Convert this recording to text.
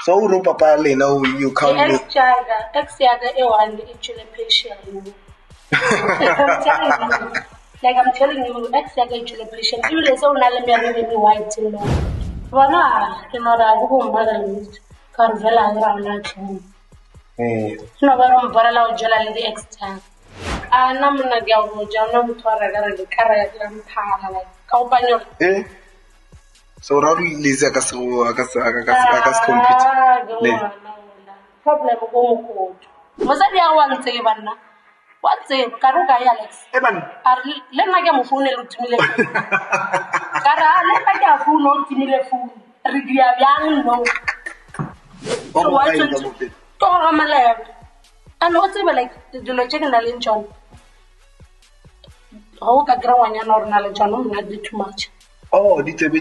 So no papa le now you come ex yaga e1 actually patient. Like I'm telling you, ex yaga actually patient. You le so na le me white in lo. Bona ke no ra go mara list. Ka vela ra na tshimo. No ba ro mbara o jela le di extra. Ana mna ga go ja no mthwara ga re kara ya tla mphala like ka o panyo. So ra re lisa ka se computer. Problem go mo mosadi ya wa ntse ke banna wa tse ka ro ga ya Alex le nna ke mo foune le timile ka ra le ka ke a foune o timile foune re dia byang no so wa tse to ga malebe and o tsebe like dilo tse ke na le ntšhone go ka gra wanya no rena le tšhone o nna di too much di tsebe